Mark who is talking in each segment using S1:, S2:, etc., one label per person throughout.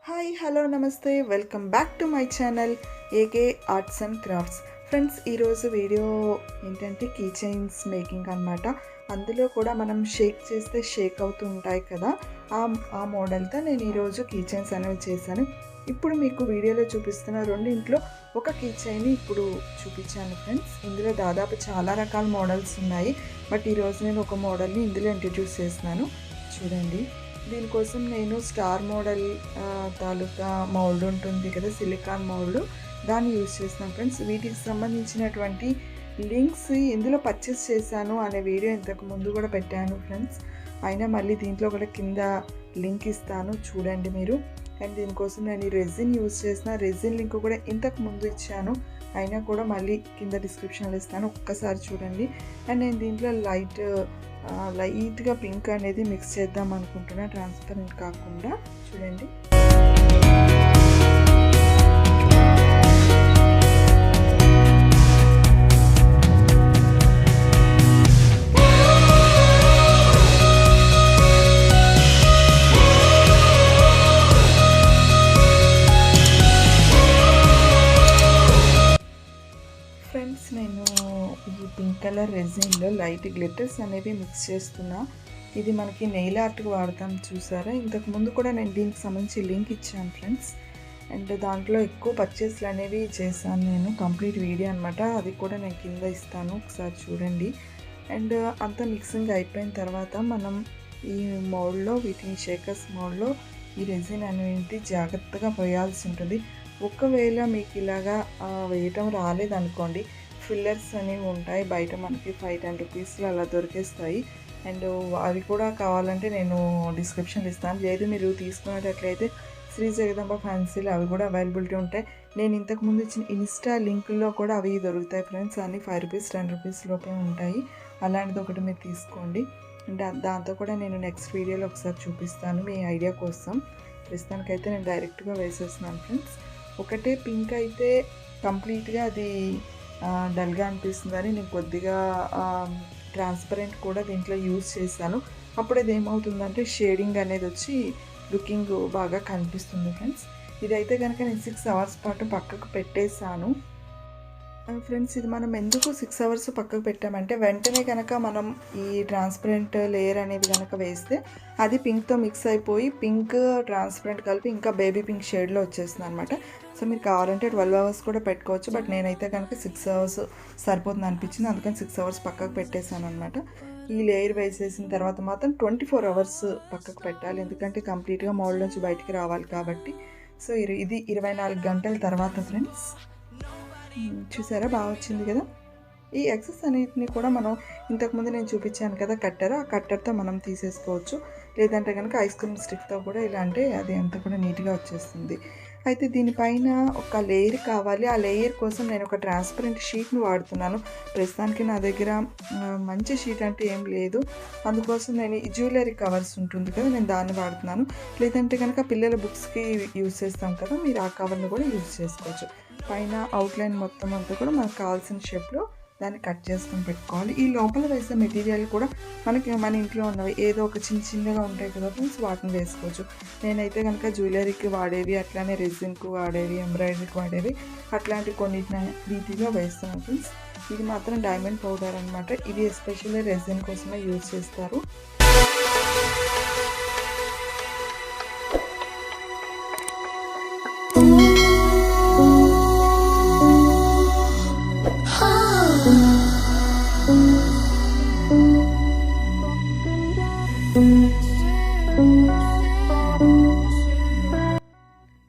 S1: Hi hello నమస్తే welcome back to my channel AK arts and crafts. Friends, ఈరోజు video ఏంటంటే key chains making అనమాట. అందులో కూడా మనం షేక్ చేస్తే షేక్ అవుతూ ఉంటాయి కదా, ఆ మోడల్తో నేను ఈరోజు కీ చైన్స్ అనేవి చేశాను. ఇప్పుడు మీకు వీడియోలో చూపిస్తున్న రెండింట్లో ఒక కీ చైన్ ఇప్పుడు చూపించాను ఫ్రెండ్స్. ఇందులో దాదాపు చాలా రకాల మోడల్స్ ఉన్నాయి, బట్ ఈరోజు నేను ఒక మోడల్ని ఇందులో ఇంట్రడ్యూస్ చేస్తున్నాను. చూడండి, దీనికోసం నేను స్టార్ మోడల్ తాలూకా మౌల్డ్ ఉంటుంది కదా, సిలికాన్ మౌల్డ్, దాన్ని యూజ్ చేస్తున్నాను ఫ్రెండ్స్. వీటికి సంబంధించినటువంటి లింక్స్ ఎందులో పర్చేస్ చేశాను అనే వీడియో ఇంతకు ముందు కూడా పెట్టాను ఫ్రెండ్స్. అయినా మళ్ళీ దీంట్లో కూడా కింద లింక్ ఇస్తాను, చూడండి మీరు. అండ్ దీనికోసం నేను ఈ రెజిన్ యూజ్ చేసిన రెజిన్ లింక్ కూడా ఇంతకు ముందు ఇచ్చాను, అయినా కూడా మళ్ళీ కింద డిస్క్రిప్షన్లో ఇస్తాను, ఒక్కసారి చూడండి. అండ్ నేను దీంట్లో లైట్గా పింక్ అనేది మిక్స్ చేద్దాం అనుకుంటున్నా, ట్రాన్స్పరెంట్ కాకుండా. చూడండి, ఫ్రెండ్స్ నేను ఈ పింక్ కలర్ రెజిన్లో లైట్ గ్లిటర్స్ అనేవి మిక్స్ చేస్తున్నా. ఇది మనకి నెయిల్ ఆర్ట్కి వాడతాం, చూసారా. ఇంతకుముందు కూడా నేను దీనికి సంబంధించి లింక్ ఇచ్చాను ఫ్రెండ్స్. అండ్ దాంట్లో ఎక్కువ పర్చేస్లు అనేవి చేశాను నేను, కంప్లీట్ వీడియో అనమాట, అది కూడా నేను కింద ఇస్తాను, ఒకసారి చూడండి. అండ్ అంతా మిక్సింగ్ అయిపోయిన తర్వాత మనం ఈ మౌల్డ్లో, వీటిని షేకర్స్ మౌల్డ్లో ఈ రెజిన్ అనేది జాగ్రత్తగా పోయాల్సి ఉంటుంది. ఒకవేళ మీకు ఇలాగా వేయటం రాలేదనుకోండి, ఫిల్లర్స్ అనేవి ఉంటాయి బయట, మనకి 5-10 రూపీస్లో అలా దొరికేస్తాయి. అండ్ అవి కూడా కావాలంటే నేను డిస్క్రిప్షన్లో ఇస్తాను, లేదు మీరు తీసుకునేటట్లయితే శ్రీ జగదంబ ఫ్యాన్సీలో అవి కూడా అవైలబిలిటీ ఉంటాయి. నేను ఇంతకుముందు ఇచ్చిన ఇన్స్టా లింకుల్లో కూడా అవి దొరుకుతాయి ఫ్రెండ్స్, అన్నీ 5 రూపీస్ 10 రూపీస్ లోపే ఉంటాయి. అలాంటిది ఒకటి మీరు తీసుకోండి. అంటే దాంతో కూడా నేను నెక్స్ట్ వీడియోలో ఒకసారి చూపిస్తాను మీ ఐడియా కోసం. ప్రస్తుతానికైతే నేను డైరెక్ట్గా వేసేస్తున్నాను ఫ్రెండ్స్. ఒకటే పింక్ అయితే కంప్లీట్గా అది డల్గా అనిపిస్తుందని నేను కొద్దిగా ట్రాన్స్పరెంట్ కూడా దీంట్లో యూజ్ చేశాను. అప్పుడు అది ఏమవుతుందంటే షేడింగ్ అనేది వచ్చి లుకింగ్ బాగా కనిపిస్తుంది ఫ్రెండ్స్. ఇదైతే కనుక నేను 6 అవర్స్ పాటు పక్కకు పెట్టేశాను ఫ్రెండ్స్. ఇది మనం ఎందుకు 6 అవర్స్ పక్కకు పెట్టామంటే, వెంటనే కనుక మనం ఈ ట్రాన్స్పరెంట్ లేయర్ అనేది కనుక వేస్తే అది పింక్తో మిక్స్ అయిపోయి పింక్ ట్రాన్స్పరెంట్ కలిపి ఇంకా బేబీ పింక్ షేడ్లో వచ్చేస్తుంది అనమాట. సో మీరు కావాలంటే 12 అవర్స్ కూడా పెట్టుకోవచ్చు, బట్ నేనైతే కనుక 6 అవర్స్ సరిపోతుంది అనిపించింది, అందుకని 6 అవర్స్ పక్కకు పెట్టేశాను అనమాట. ఈ లేయర్ వేసేసిన తర్వాత మాత్రం 24 అవర్స్ పక్కకు పెట్టాలి, ఎందుకంటే కంప్లీట్గా మౌల్డ్ నుంచి బయటికి రావాలి కాబట్టి. సో ఇది 24 గంటల తర్వాత ఫ్రెండ్స్. చూసారా, బాగా వచ్చింది కదా. ఈ ఎక్సెస్ అన్నిటిని కూడా మనం ఇంతకుముందు నేను చూపించాను కదా కట్టర్, ఆ కట్టర్తో మనం తీసేసుకోవచ్చు, లేదంటే కనుక ఐస్ క్రీమ్ స్టిక్తో కూడా ఇలా అంటే అది అంతా కూడా నీట్గా వచ్చేస్తుంది. అయితే దీనిపైన ఒక లేయర్ కావాలి, ఆ లేయర్ కోసం నేను ఒక ట్రాన్స్పరెంట్ షీట్ని వాడుతున్నాను. ప్రస్తుతానికి నా దగ్గర మంచి షీట్ అంటే ఏం లేదు, అందుకోసం నేను ఈ జ్యువెలరీ కవర్స్ ఉంటుంది కదా, నేను దాన్ని వాడుతున్నాను. లేదంటే కనుక పిల్లల బుక్స్కి యూజ్ చేస్తాం కదా, మీరు ఆ కవర్ని కూడా యూజ్ చేసుకోవచ్చు. పైన అవుట్లైన్ మొత్తం అంతా కూడా మనకు కావాల్సిన షేప్లో దాన్ని కట్ చేసుకొని పెట్టుకోవాలి. ఈ లోపల వేసే మెటీరియల్ కూడా మన ఇంట్లో ఉన్నవి ఏదో ఒక చిన్నగా ఉంటాయి కదా ఫ్రెండ్స్, వాటిని వేసుకోవచ్చు. నేనైతే కనుక జ్యువెలరీకి వాడేవి, అట్లానే రెజిన్కి వాడేవి, ఎంబ్రాయిడరీకి వాడేవి, అట్లాంటి కొన్నిటిని వీటిలో వేస్తాను ఫ్రెండ్స్. ఇది మాత్రం డైమండ్ పౌడర్ అనమాట, ఇది ఎస్పెషల్లీ రెజిన్ కోసమే యూజ్ చేస్తారు.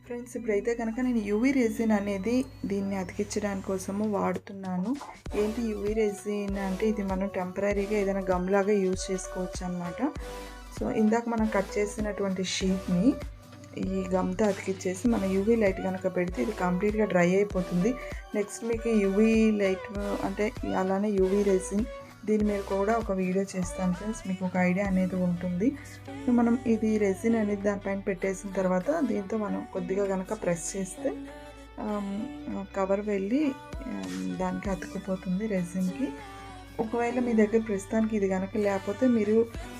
S1: ఫ్రెండ్స్, ఇప్పుడైతే కనుక నేను యూవీ రెజిన్ అనేది దీన్ని అతికించడానికి కోసము వాడుతున్నాను. ఏంటి యూవీ రెజిన్ అంటే, ఇది మనం టెంపరీగా ఏదైనా గమ్లాగా యూజ్ చేసుకోవచ్చు అనమాట. సో ఇందాక మనం కట్ చేసినటువంటి షీట్ని ఈ గమ్తో అతికిచ్చేసి మన యూవీ లైట్ కనుక పెడితే ఇది కంప్లీట్గా డ్రై అయిపోతుంది. నెక్స్ట్ మీకు యూవీ లైట్ అంటే అలానే యూవీ రెజిన్, దీని మీద కూడా ఒక వీడియో చేస్తాను ఫ్రెండ్స్, మీకు ఒక ఐడియా అనేది ఉంటుంది. మనం ఇది రెజిన్ అనేది దానిపైన పెట్టేసిన తర్వాత దీంతో మనం కొద్దిగా కనుక ప్రెస్ చేస్తే కవర్ వెళ్ళి దానికి అతుక్కుపోతుంది రెజిన్కి. ఒకవేళ మీ దగ్గర ప్రస్తుతానికి ఇది కనుక లేకపోతే మీరు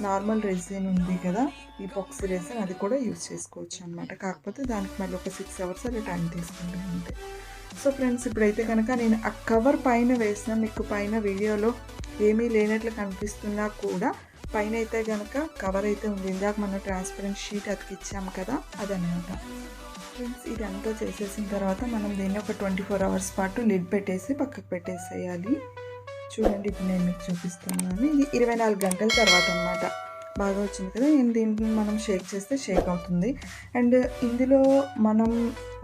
S1: నార్మల్ రెసిన్ ఉంది కదా, ఈపాక్సీ రెసిన్, అది కూడా యూజ్ చేసుకోవచ్చు అనమాట. కాకపోతే దానికి మళ్ళీ ఒక 6 hours అలా టైం తీసుకుంటాను అంతే. సో ఫ్రెండ్స్, ఇప్పుడైతే కనుక నేను ఆ కవర్ పైన వేసిన, మీకు పైన వీడియోలో ఏమీ లేనట్లు కనిపిస్తున్నా కూడా పైన అయితే కనుక కవర్ అయితే ఉంది. ఇందాక మనం ట్రాన్స్పరెంట్ షీట్ అతికిచ్చాము కదా, అదనమాట. ఫ్రెండ్స్, ఇదంతా చేసేసిన తర్వాత మనం దీన్ని ఒక 24 hours పాటు లిడ్ పెట్టేసి పక్కకు పెట్టేసేయాలి. చూడండి, ఇప్పుడు నేను మీకు చూపిస్తున్నాను. ఇది 24 గంటల తర్వాత అన్నమాట. బాగా వచ్చింది కదా. దీన్ని మనం షేక్ చేస్తే షేక్ అవుతుంది. అండ్ ఇందులో మనం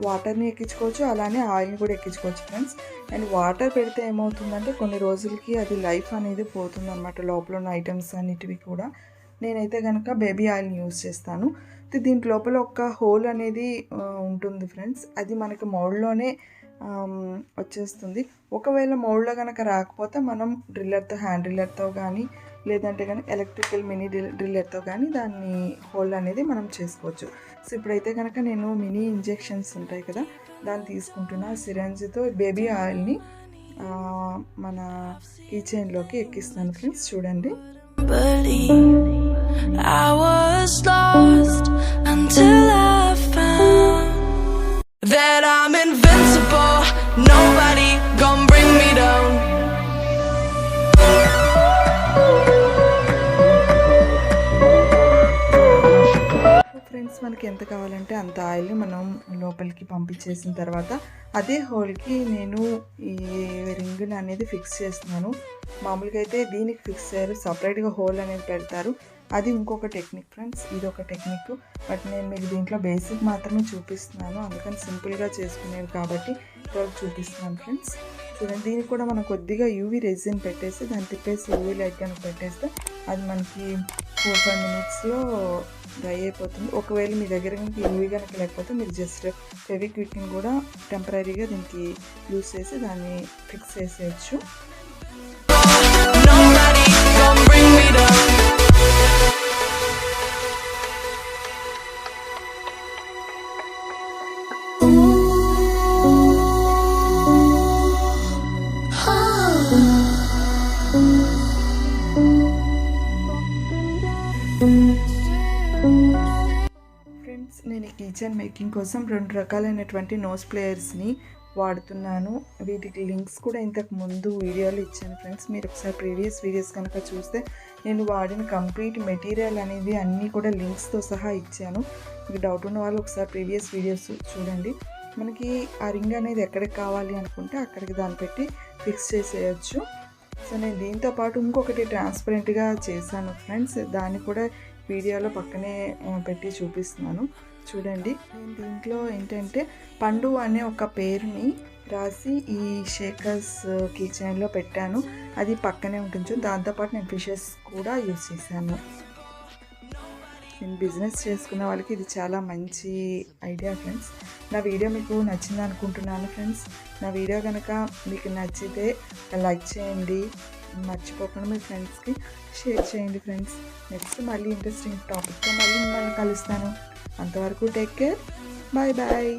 S1: వాటర్ని ఎక్కించుకోవచ్చు, అలానే ఆయిల్ని కూడా ఎక్కించుకోవచ్చు ఫ్రెండ్స్. అండ్ వాటర్ పెడితే ఏమవుతుందంటే కొన్ని రోజులకి అది లైఫ్ అనేది పోతుంది అనమాట, లోపల ఉన్న ఐటమ్స్ అన్నిటివి కూడా. నేనైతే కనుక బేబీ ఆయిల్ని యూజ్ చేస్తాను. దీంట్ లోపల ఒక హోల్ అనేది ఉంటుంది ఫ్రెండ్స్, అది మనకి మౌల్డ్లోనే వచ్చేస్తుంది. ఒకవేళ మౌల్డ్లో కనుక రాకపోతే మనం డ్రిల్లర్తో, హ్యాండ్ డ్రిల్లర్తో కానీ లేదంటే కానీ ఎలక్ట్రికల్ మినీ డ్రిల్లర్తో కానీ దాన్ని హోల్ అనేది మనం చేసుకోవచ్చు. సో ఇప్పుడైతే కనుక నేను మినీ ఇంజెక్షన్స్ ఉంటాయి కదా, దాన్ని తీసుకుంటున్నా. సిరంజ్తో బేబీ ఆయిల్ని మన కీ చైన్లోకి ఎక్కిస్తాను ఫ్రెండ్స్. చూడండి, I was lost until I found that I'm invincible, nobody gonna bring me down. Friends, మనకి ఎంత కావాలంటే అంత ఆయిల్ని మనం లోపలికి పంపించేసిన తర్వాత అదే హోల్కి నేను ఈ రింగ్ని అనేది ఫిక్స్ చేస్తున్నాను. మామూలుగా అయితే దీనికి ఫిక్స్ చేయరు, సపరేట్గా హోల్ అనేది పెడతారు. అది ఇంకొక టెక్నిక్ ఫ్రెండ్స్, ఇది ఒక టెక్నిక్. బట్ నేను మీకు దీంట్లో బేసిక్ మాత్రమే చూపిస్తున్నాను, అందుకని సింపుల్గా చేసుకునేవి కాబట్టి ఇక్కడ చూపిస్తున్నాను ఫ్రెండ్స్. చూడండి, దీనికి కూడా మనం కొద్దిగా యూవీ రెసిన్ పెట్టేసి దాన్ని తిప్పేసి యూవీ లైట్ కనుక పెట్టేస్తే అది మనకి 4-5 minutesలో డ్రై అయిపోతుంది. ఒకవేళ మీ దగ్గర కనుక యూవీ కనుక లేకపోతే మీరు జస్ట్ ఫెవిక్విక్ని కూడా టెంపరీగా దీనికి యూజ్ చేసి దాన్ని ఫిక్స్ చేసేయచ్చు. ఫ్రెండ్స్, నేను ఈ కిచెన్ మేకింగ్ కోసం 2 రకాలైనటువంటి నోస్ ప్లేయర్స్ని వాడుతున్నాను. వీటికి లింక్స్ కూడా ఇంతకు ముందు వీడియోలు ఇచ్చాను ఫ్రెండ్స్. మీరు ఒకసారి ప్రీవియస్ వీడియోస్ కనుక చూస్తే నేను వాడిన కంప్లీట్ మెటీరియల్ అనేది అన్నీ కూడా లింక్స్తో సహా ఇచ్చాను. మీకు డౌట్ ఉన్న వాళ్ళు ఒకసారి ప్రీవియస్ వీడియోస్ చూడండి. మనకి ఆ రింగ్ అనేది ఎక్కడికి కావాలి అనుకుంటే అక్కడికి దాన్ని పెట్టి ఫిక్స్ చేసేయచ్చు. సో నేను దీంతో పాటు ఇంకొకటి ట్రాన్స్పరెంట్గా చేశాను ఫ్రెండ్స్, దాన్ని కూడా వీడియోలో పక్కనే పెట్టి చూపిస్తున్నాను. చూడండి, నేను దీంట్లో ఏంటంటే పండు అనే ఒక పేరుని రాసి ఈ షేకర్స్ కిచెన్లో పెట్టాను, అది పక్కనే ఉంటుంది. దాంతోపాటు నేను ఫిషెస్ కూడా యూజ్ చేశాను. నేను బిజినెస్ చేసుకున్న వాళ్ళకి ఇది చాలా మంచి ఐడియా ఫ్రెండ్స్. నా వీడియో మీకు నచ్చింది అనుకుంటున్నాను ఫ్రెండ్స్. నా వీడియో కనుక మీకు నచ్చితే లైక్ చేయండి, మర్చిపోకుండా మీ ఫ్రెండ్స్కి షేర్ చేయండి ఫ్రెండ్స్. నెక్స్ట్ మళ్ళీ ఇంట్రెస్టింగ్ టాపిక్తో మళ్ళీ మిమ్మల్ని కలుస్తాను. అంతవరకు టేక్ కేర్, బాయ్ బాయ్.